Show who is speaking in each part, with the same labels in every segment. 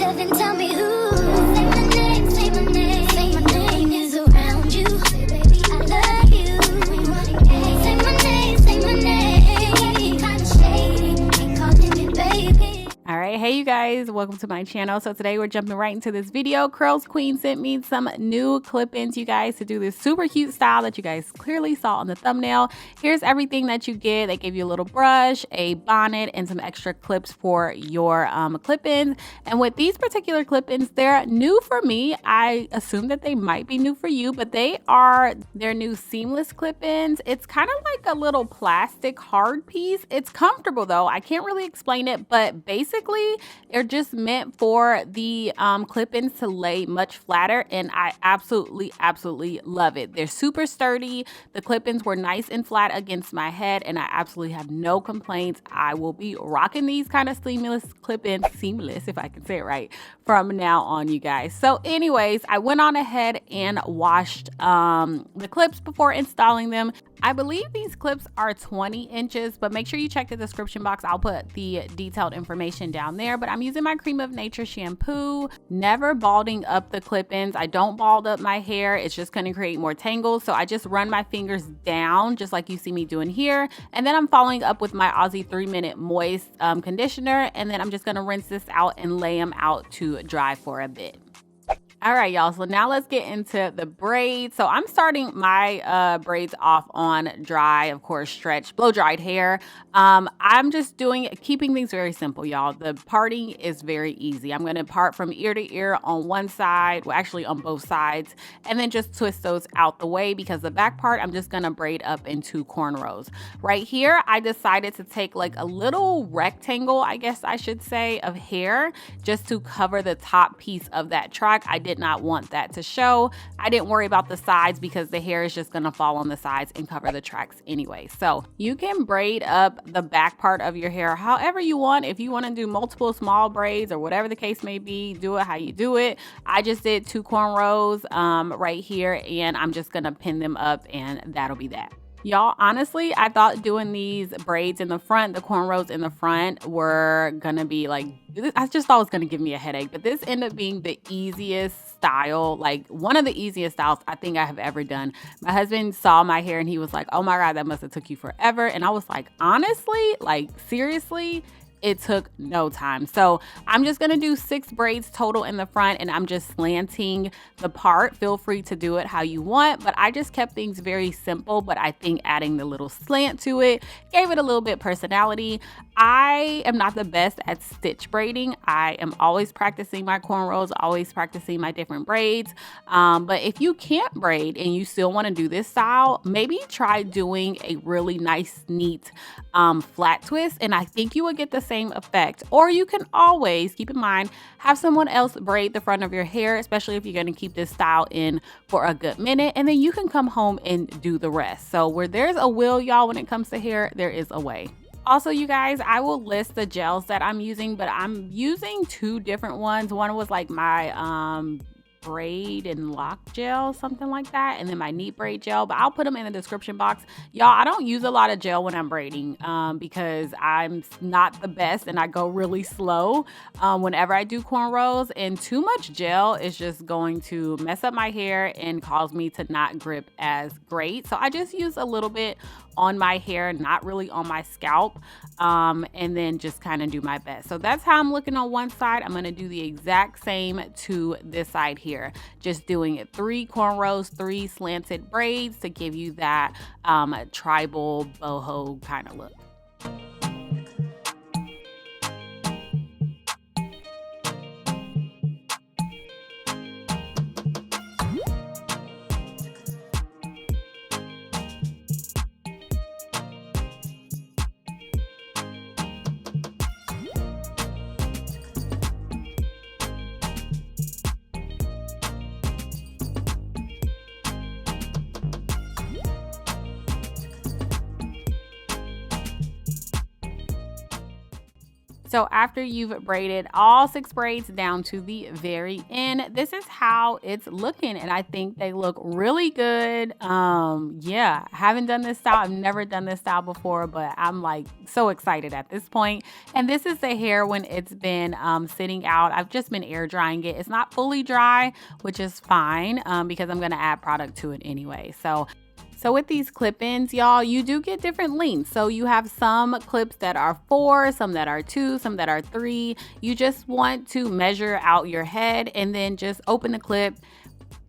Speaker 1: yourself and tell me who. Say my name, say my name. Say my name is around you. Baby, I love you. Say my name, say my name. Kinda shady, ain't calling me baby.
Speaker 2: All right, hey you guys, welcome to my channel. So today we're jumping right into this video. Curlsqueen sent me some new clip-ins, you guys, to do this super cute style that you guys clearly saw on the thumbnail. Here's everything that you get. They gave you a little brush, a bonnet, and some extra clips for your clip-ins. And with these particular clip-ins, they're new for me. I assume that they might be new for you, but they're new seamless clip-ins. It's kind of like a little plastic hard piece. It's comfortable though. I can't really explain it, but basically they're just meant for the clip-ins to lay much flatter, and I absolutely love it. They're super sturdy. The clip-ins were nice and flat against my head, and I absolutely have no complaints. I will be rocking these kind of seamless clip-ins, seamless if I can say it right, from now on, you guys. So anyways, I went on ahead and washed the clips before installing them. I believe these clips are 20 inches, but make sure you check the description box. I'll put the detailed information down there. But I'm using my Cream of Nature shampoo, never balding up the clip-ins. I don't bald up my hair. It's just going to create more tangles. So I just run my fingers down, just like you see me doing here. And then I'm following up with my Aussie 3-minute moist conditioner. And then I'm just going to rinse this out and lay them out to dry for a bit. All right, y'all, so now let's get into the braids. So I'm starting my braids off on dry, of course, stretch, blow dried hair. I'm just keeping things very simple, y'all. The parting is very easy. I'm going to part from ear to ear on one side, well, actually on both sides, and then just twist those out the way, because the back part, I'm just going to braid up into cornrows. Right here, I decided to take like a little rectangle, I guess I should say, of hair just to cover the top piece of that track. I did not want that to show. I didn't worry about the sides because the hair is just going to fall on the sides and cover the tracks anyway. So you can braid up the back part of your hair however you want. If you want to do multiple small braids or whatever the case may be, do it how you do it. I just did 2 cornrows right here, and I'm just going to pin them up, and that'll be that. Y'all, honestly, I thought doing these braids in the front, the cornrows in the front, were gonna be like, I just thought it was gonna give me a headache, but this ended up being the easiest style, like one of the easiest styles I think I have ever done. My husband saw my hair and he was like, oh my God, that must have took you forever. And I was like, honestly, like seriously, it took no time. So I'm just gonna do 6 braids total in the front, and I'm just slanting the part. Feel free to do it how you want, but I just kept things very simple, but I think adding the little slant to it gave it a little bit personality. I am not the best at stitch braiding. I am always practicing my cornrows, always practicing my different braids. But if you can't braid and you still wanna do this style, maybe try doing a really nice, neat flat twist, and I think you would get the same effect. Or you can always keep in mind, have someone else braid the front of your hair, especially if you're going to keep this style in for a good minute, and then you can come home and do the rest. So where there's a will, y'all, when it comes to hair, there is a way. Also, you guys, I will list the gels that I'm using, but I'm using 2 different ones. One was like my braid and lock gel, something like that, and then my neat braid gel, but I'll put them in the description box. Y'all, I don't use a lot of gel when I'm braiding because I'm not the best and I go really slow whenever I do cornrows, and too much gel is just going to mess up my hair and cause me to not grip as great. So I just use a little bit on my hair, not really on my scalp, and then just kind of do my best. So that's how I'm looking on one side. I'm going to do the exact same to this side here, just doing 3 cornrows, 3 slanted braids to give you that tribal boho kind of look. So after you've braided all 6 braids down to the very end, this is how it's looking, and I think they look really good. Yeah, I haven't done this style. I've never done this style before, but I'm like so excited at this point. And this is the hair when it's been sitting out. I've just been air drying it. It's not fully dry, which is fine because I'm gonna add product to it anyway. So with these clip-ins, y'all, you do get different lengths. So you have some clips that are 4, some that are 2, some that are 3. You just want to measure out your head and then just open the clip,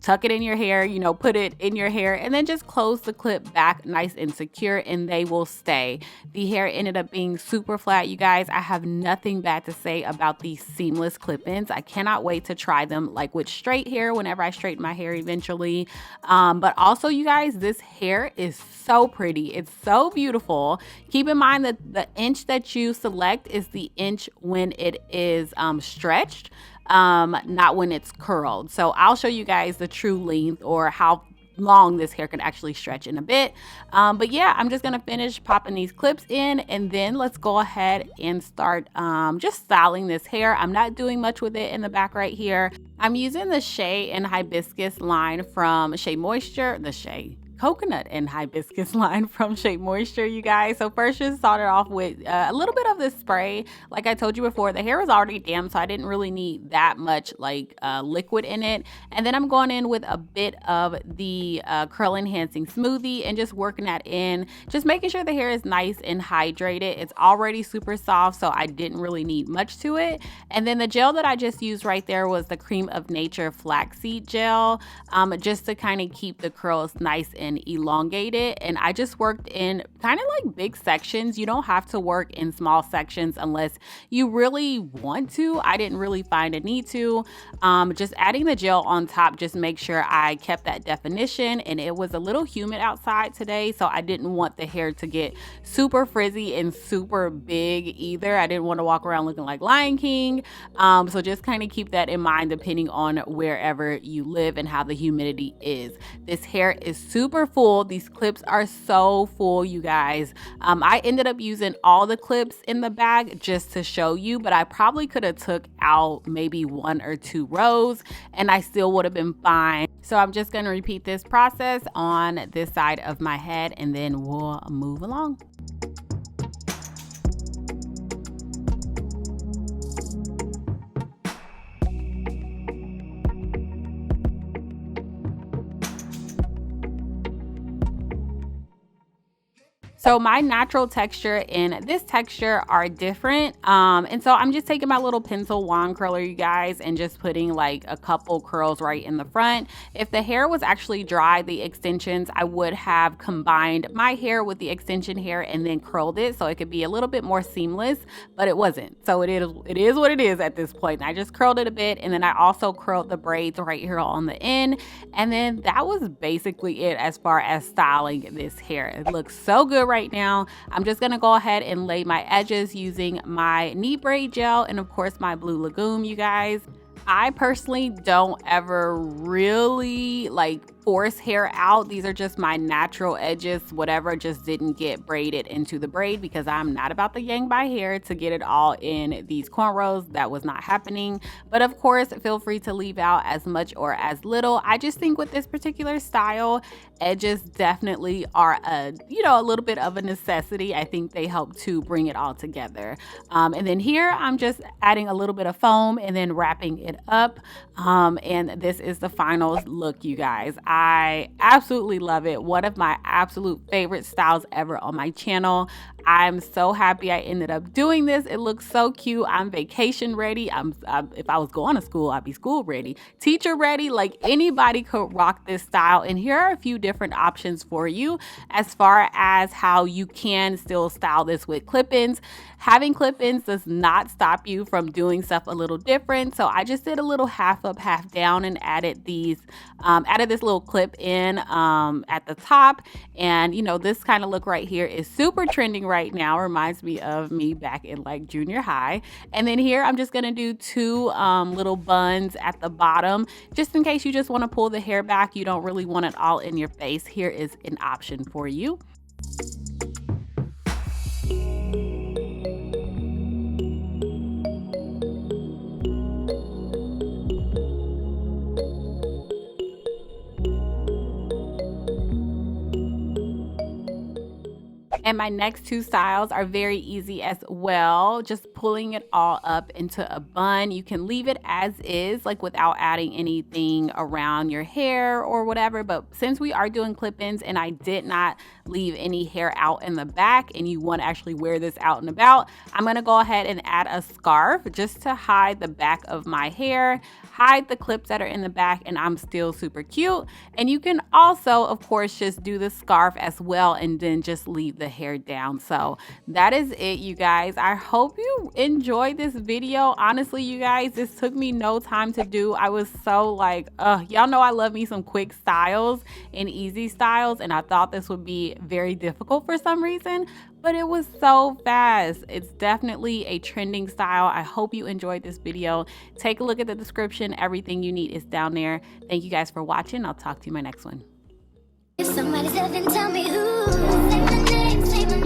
Speaker 2: tuck it in your hair, you know, put it in your hair, and then just close the clip back nice and secure, and they will stay. The hair ended up being super flat, you guys. I have nothing bad to say about these seamless clip-ins. I cannot wait to try them like with straight hair whenever I straighten my hair eventually. But also, you guys, this hair is so pretty. It's so beautiful. Keep in mind that the inch that you select is the inch when it is stretched, not when it's curled. So I'll show you guys the true length or how long this hair can actually stretch in a bit. But yeah, I'm just gonna finish popping these clips in, and then let's go ahead and start just styling this hair. I'm not doing much with it in the back right here. I'm using the Shea and Hibiscus line from Shea Moisture, the Shea coconut and hibiscus line from Shea Moisture, you guys. So first, just started off with a little bit of this spray. Like I told you before, the hair was already damp, so I didn't really need that much like liquid in it. And then I'm going in with a bit of the curl enhancing smoothie and just working that in, just making sure the hair is nice and hydrated. It's already super soft, so I didn't really need much to it. And then the gel that I just used right there was the Cream of Nature flaxseed gel, just to kind of keep the curls nice and elongated. And I just worked in kind of like big sections. You don't have to work in small sections unless you really want to. I didn't really find a need to. Just adding the gel on top, just make sure I kept that definition. And it was a little humid outside today, so I didn't want the hair to get super frizzy and super big either. I didn't want to walk around looking like Lion King. So just kind of keep that in mind depending on wherever you live and how the humidity is. This hair is super full. These clips are so full, you guys. I ended up using all the clips in the bag just to show you, but I probably could have took out maybe 1 or 2 rows and I still would have been fine. So I'm just going to repeat this process on this side of my head and then we'll move along. So my natural texture and this texture are different. And so I'm just taking my little pencil wand curler, you guys, and just putting like a couple curls right in the front. If the hair was actually dry, the extensions, I would have combined my hair with the extension hair and then curled it so it could be a little bit more seamless, but it wasn't. So it is what it is at this point. I just curled it a bit, and then I also curled the braids right here on the end. And then that was basically it as far as styling this hair. It looks so good right now. I'm just gonna go ahead and lay my edges using my knee braid gel and of course my Blue Lagoon, you guys. I personally don't ever really like force hair out. These are just my natural edges. Whatever just didn't get braided into the braid because I'm not about to yank my hair to get it all in these cornrows. That was not happening. But of course, feel free to leave out as much or as little. I just think with this particular style, edges definitely are a little bit of a necessity. I think they help to bring it all together. And then here I'm just adding a little bit of foam and then wrapping it up. And this is the final look, you guys. I absolutely love it. One of my absolute favorite styles ever on my channel. I'm so happy I ended up doing this. It looks so cute. I'm vacation ready. If I was going to school, I'd be school ready, teacher ready. Like anybody could rock this style. And here are a few different options for you as far as how you can still style this with clip-ins. Having clip-ins does not stop you from doing stuff a little different. So I just did a little half up, half down and added this little clip in at the top. And this kind of look right here is super trending right now. Reminds me of me back in like junior high. And then here I'm just gonna do 2 little buns at the bottom, just in case you just want to pull the hair back. You don't really want it all in your face. Here is an option for you. And my next two styles are very easy as well. Just pulling it all up into a bun. You can leave it as is, like without adding anything around your hair or whatever. But since we are doing clip-ins and I did not leave any hair out in the back and you want to actually wear this out and about, I'm going to go ahead and add a scarf just to hide the back of my hair, hide the clips that are in the back, and I'm still super cute. And you can also, of course, just do the scarf as well and then just leave the hair down. So that is it, you guys. I hope you enjoyed this video. Honestly, you guys, this took me no time to do. I was so like, y'all know I love me some quick styles and easy styles, and I thought this would be very difficult for some reason, but it was so fast. It's definitely a trending style. I hope you enjoyed this video. Take a look at the description. Everything you need is down there. Thank you guys for watching. I'll talk to you in my next one.
Speaker 1: If somebody's up and tell me who, say my name, say my name.